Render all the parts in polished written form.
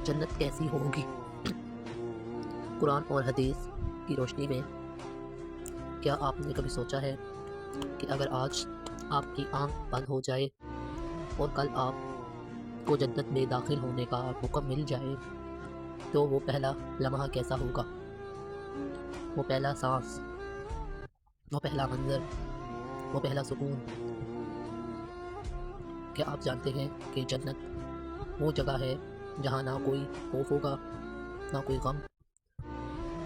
जन्नत कैसी होगी। कुरान और हदीस की रोशनी में क्या आपने कभी सोचा है कि अगर आज आपकी आंख बंद हो जाए और कल आपको जन्नत में दाखिल होने का मौका मिल जाए तो वो पहला लम्हा कैसा होगा, वो पहला सांस, वो पहला मंजर, वो पहला सुकून। क्या आप जानते हैं कि जन्नत वो जगह है जहाँ ना कोई खौफ होगा, ना कोई गम,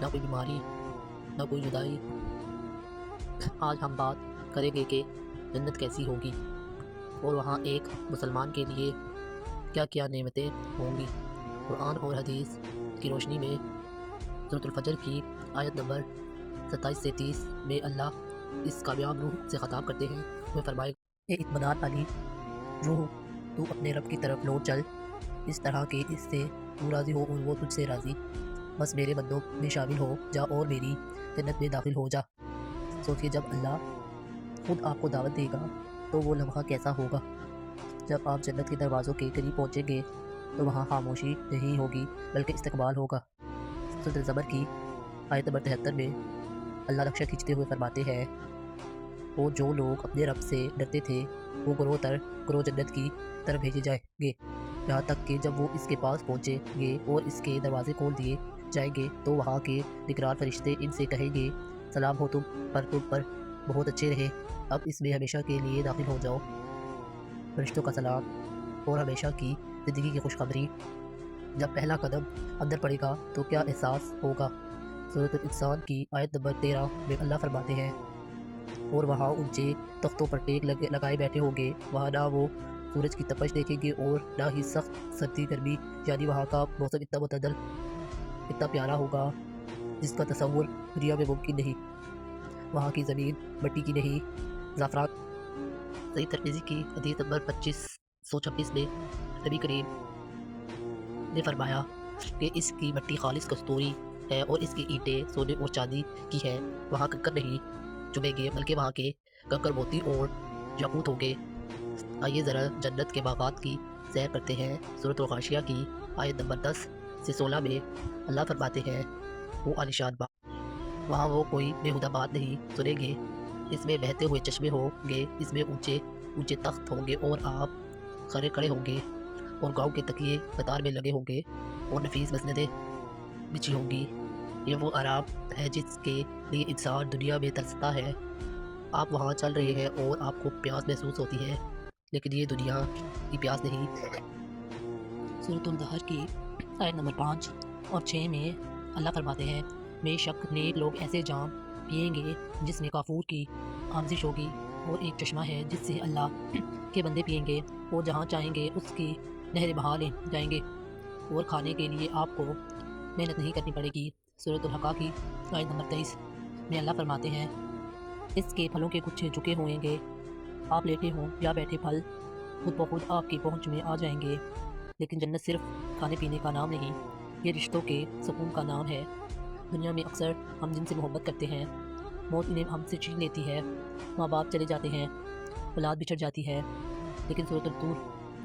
ना कोई बीमारी, ना कोई जुदाई। आज हम बात करेंगे कि जन्नत कैसी होगी और वहाँ एक मुसलमान के लिए क्या क्या नेमतें होंगी। कुरान और हदीस की रोशनी में सूरह फजर की आयत नंबर 27 से 30 में अल्लाह इस कामयाब रूह से ख़िताब करते हैं। वो फरमाएगा, ए इत्मीनान वाली रूह, तू अपने रब की तरफ लौट चल, इस तरह के इससे तू राज़ी हो और वो तुझसे राज़ी। बस मेरे बंदों में शामिल हो जा और मेरी जन्नत में दाखिल हो जा। सोचिए, जब अल्लाह खुद आपको दावत देगा तो वो लम्हा कैसा होगा। जब आप जन्नत के दरवाज़ों के करीब पहुँचेंगे तो वहाँ खामोशी नहीं होगी बल्कि इस्तकबाल होगा। सूरह ज़मर की आयत नंबर 73 में अल्लाह रक्षा खींचते हुए फरमाते हैं, वो जो लोग अपने रब से डरते थे वो ग्रोह जन्नत की तरफ भेजे जाएंगे, यहाँ तक कि जब वो इसके पास पहुँचेंगे और इसके दरवाजे खोल दिए जाएंगे तो वहाँ के निगरान फरिश्ते इनसे कहेंगे, सलाम हो तुम पर बहुत अच्छे रहे, अब इसमें हमेशा के लिए दाखिल हो जाओ। फरिश्तों का सलाम और हमेशा की ज़िंदगी की खुशखबरी। जब पहला कदम अंदर पड़ेगा तो क्या एहसास होगा। सूरह इंसान की आयत नंबर 13 में अल्लाह फरमाते हैं, और वहाँ ऊंचे तख्तों पर टेक लगाए बैठे होंगे, वहाँ ना वो सूरज की तपश देखेंगे और ना ही सख्त सर्दी गर्मी, यानी वहाँ का मौसम इतना मुतदल, इतना प्यारा होगा जिसका तसव्वुर दुनिया में मुमकिन नहीं। वहाँ की ज़मीन मिट्टी की नहीं, ज़ाफ़रान। सही तिरमिज़ी की हदीस नंबर 2526 में नबी करीम ने फरमाया कि इसकी मिट्टी खालिस कस्तूरी है और इसकी ईंटें सोने और चांदी की है। वहाँ कंकड़ नहीं चुभेंगे बल्कि वहाँ के कंकड़ मोती और याकूत होंगे। आइए ज़रा जन्नत के बागात की सैर करते हैं। सूरह गाशिया की आयत नंबर 10 से 16 में अल्लाह फरमाते हैं, वो आलिशान बाग, वहाँ वो कोई बेहुदा बात नहीं सुनेंगे। इसमें बहते हुए चश्मे होंगे, इसमें ऊंचे ऊंचे तख्त होंगे और आप खड़े खड़े होंगे और गाँव के तकिए कतार में लगे होंगे और नफीस मसनदें बिछी होंगी। ये वो आराम है जिसके लिए इंसान दुनिया में तरसता है। आप वहाँ चल रहे हैं और आपको प्यास महसूस होती है, लेकिन ये दुनिया की प्यास नहीं। सूरह दहर की आयत नंबर 5 और 6 में अल्लाह फरमाते हैं, बेशक नेक लोग ऐसे जाम पिएंगे जिसमें काफूर की आमजिश होगी और एक चश्मा है जिससे अल्लाह के बंदे पिएंगे और जहाँ चाहेंगे उसकी नहरें बहा ले जाएंगे और खाने के लिए आपको मेहनत नहीं करनी पड़ेगी। सूरह हक़ा की आयत नंबर 23 में अल्लाह फरमाते हैं, इसके फलों के गुच्छे झुके होंगे, आप लेटे हों या बैठे फल खुद ब खुद आपकी पहुँच में आ जाएंगे। लेकिन जन्नत सिर्फ खाने पीने का नाम नहीं, ये रिश्तों के सुकून का नाम है। दुनिया में अक्सर हम जिनसे मोहब्बत करते हैं मौत इन्हें हमसे छीन लेती है, माँ बाप चले जाते हैं, औलाद बिछड़ जाती है, लेकिन सूरह तूर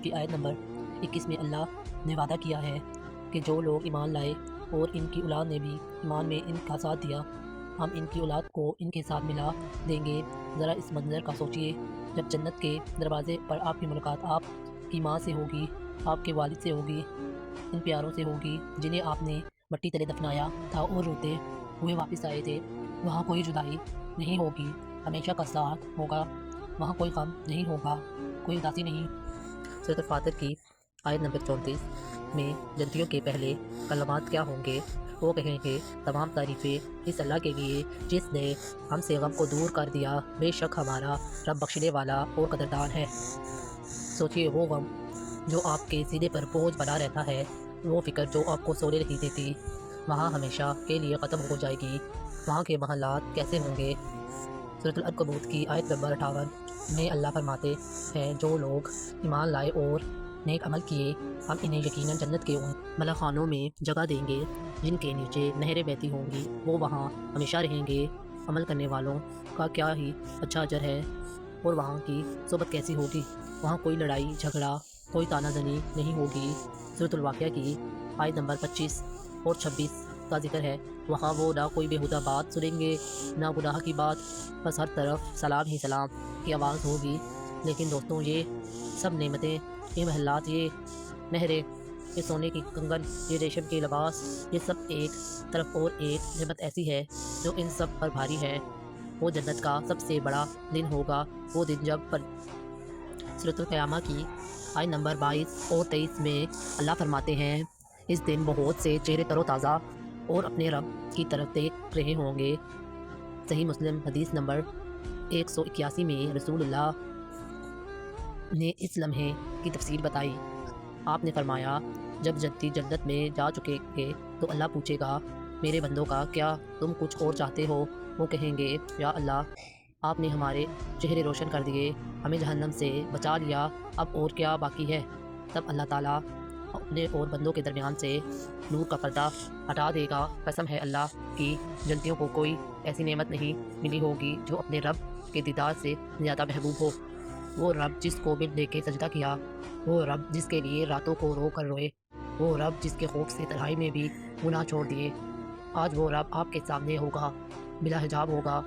की आयत नंबर 21 में अल्लाह ने वादा किया है कि जो लोग ईमान लाए और इनकी औलाद ने भी ईमान में इनका साथ दिया, हम इनकी औलाद को इनके साथ मिला देंगे। ज़रा इस मंजर का सोचिए, जब जन्नत के दरवाज़े पर आपकी मुलाकात आपकी माँ से होगी, आपके वालिद से होगी, इन प्यारों से होगी जिन्हें आपने मट्टी तले दफनाया था और रोते हुए वापस आए थे। वहाँ कोई जुदाई नहीं होगी, हमेशा का साथ होगा, वहाँ कोई गम नहीं होगा, कोई उदासी नहीं। सूरह फातिर की आयत नंबर 34 में जन्नतियों के पहले कलमात क्या होंगे। वो कहेंगे, तमाम तारीफ़ें इस अल्लाह के लिए जिसने हमसे गम को दूर कर दिया, बेशक हमारा रब बख्शने वाला और कदरदान है। सोचिए, वो गम जो आपके सीने पर बोझ बना रहता है, वो फ़िक्र जो आपको सोने नहीं देती, वहाँ हमेशा के लिए ख़त्म हो जाएगी। वहाँ के महलात कैसे होंगे। सूरह अल-अनकबूत की आयत नंबर 58 में अल्लाह फरमाते हैं, जो लोग ईमान लाए और नेक अमल किए, हम इन्हें यकीनन जन्नत के उन मलाखानों में जगह देंगे जिनके नीचे नहरें बहती होंगी, वो वहाँ हमेशा रहेंगे। अमल करने वालों का क्या ही अच्छा अजर है। और वहाँ की सोबत कैसी होगी, वहाँ कोई लड़ाई झगड़ा, कोई तानाजनी नहीं होगी। सूरह अल-वाक़िया की آیت نمبر 25 اور 26 کا ذکر ہے، وہاں وہ نہ کوئی بیہودہ بات سنیں گے نہ گناہ کی بات، بس ہر طرف سلام ہی سلام کی آواز ہوگی۔ لیکن دوستوں، یہ سب نعمتیں، یہ محلات، یہ نہریں، یہ سونے کی کنگن، یہ ریشم کے لباس، یہ سب ایک طرف اور ایک نعمت ایسی ہے جو ان سب پر بھاری ہے۔ وہ جنت کا سب سے بڑا دن ہوگا، وہ دن جب سورۃ القیامہ کی آیت نمبر 22 اور 23 میں اللہ فرماتے ہیں، اس دن بہت سے چہرے تر و تازہ اور اپنے رب کی طرف دیکھ رہے ہوں گے۔ صحیح مسلم حدیث نمبر 181 میں رسول اللہ نے اس لمحے کی تفصیل بتائی۔ آپ نے فرمایا، جب جنتی جنت میں جا چکے گے تو اللہ پوچھے گا، میرے بندوں کا کیا تم کچھ اور چاہتے ہو؟ وہ کہیں گے، یا اللہ، آپ نے ہمارے چہرے روشن کر دیے، ہمیں جہنم سے بچا لیا، اب اور کیا باقی ہے؟ تب اللہ تعالیٰ اپنے اور بندوں کے درمیان سے نور کا پردہ ہٹا دے گا۔ قسم ہے اللہ کی، جنتیوں کو کوئی ایسی نعمت نہیں ملی ہوگی جو اپنے رب کے دیدار سے زیادہ محبوب ہو۔ وہ رب جس کو مل لے کے سجدہ کیا، وہ رب جس کے لیے راتوں کو رو کر روئے، وہ رب جس کے خوف سے تنہائی میں بھی گناہ چھوڑ دیے، آج وہ رب آپ کے سامنے ہوگا، بلا حجاب ہوگا۔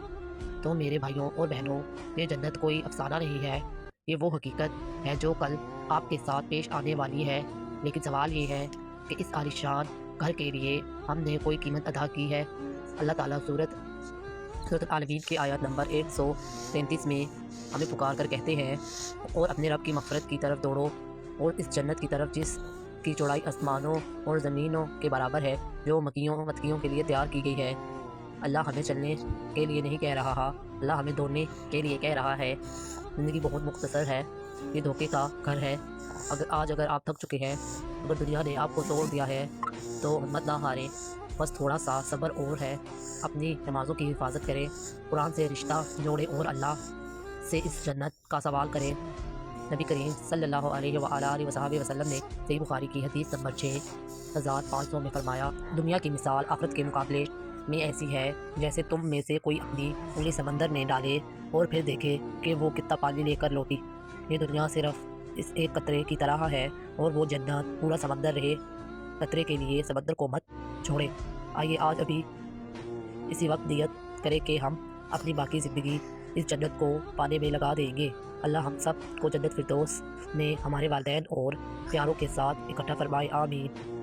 تو میرے بھائیوں اور بہنوں، یہ جنت کوئی افسانہ نہیں ہے، یہ وہ حقیقت ہے جو کل آپ کے ساتھ پیش آنے والی ہے۔ لیکن سوال یہ ہے کہ اس عالیشان گھر کے لیے ہم نے کوئی قیمت ادا کی ہے؟ اللہ تعالیٰ سورۃ العالمین کے آیت نمبر 133 میں ہمیں پکار کر کہتے ہیں، اور اپنے رب کی مغفرت کی طرف دوڑو، اور اس جنت کی طرف جس کی چوڑائی آسمانوں اور زمینوں کے برابر ہے، جو متقیوں کے لیے تیار کی گئی ہے۔ اللہ ہمیں چلنے کے لیے نہیں کہہ رہا، اللہ ہمیں دوڑنے کے لیے کہہ رہا ہے۔ زندگی بہت مختصر ہے، یہ دھوکے کا گھر ہے۔ اگر آپ تھک چکے ہیں، اگر دنیا نے آپ کو توڑ دیا ہے تو ہمت نہ ہاریں، بس تھوڑا سا صبر اور ہے۔ اپنی نمازوں کی حفاظت کریں، قرآن سے رشتہ جوڑیں اور اللہ سے اس جنت کا سوال کریں۔ نبی کریم صلی اللہ علیہ وآلہ وصحبہ وسلم نے صحیح بخاری کی حدیث نمبر 6500 میں فرمایا، دنیا کی مثال آخرت کے مقابلے میں ایسی ہے جیسے تم میں سے کوئی اپنی انگلی سمندر میں ڈالے اور پھر دیکھے کہ وہ کتنا پانی لے کر لوٹی۔ یہ دنیا صرف اس ایک قطرے کی طرح ہے اور وہ جنت پورا سمندر رہے۔ قطرے کے لیے سمندر کو مت چھوڑے۔ آئیے آج ابھی اسی وقت نیت کرے کہ ہم اپنی باقی زندگی اس جنت کو پانے میں لگا دیں گے۔ اللہ ہم سب کو جنت فردوس میں ہمارے والدین اور پیاروں کے ساتھ اکٹھا فرمائے، آمین۔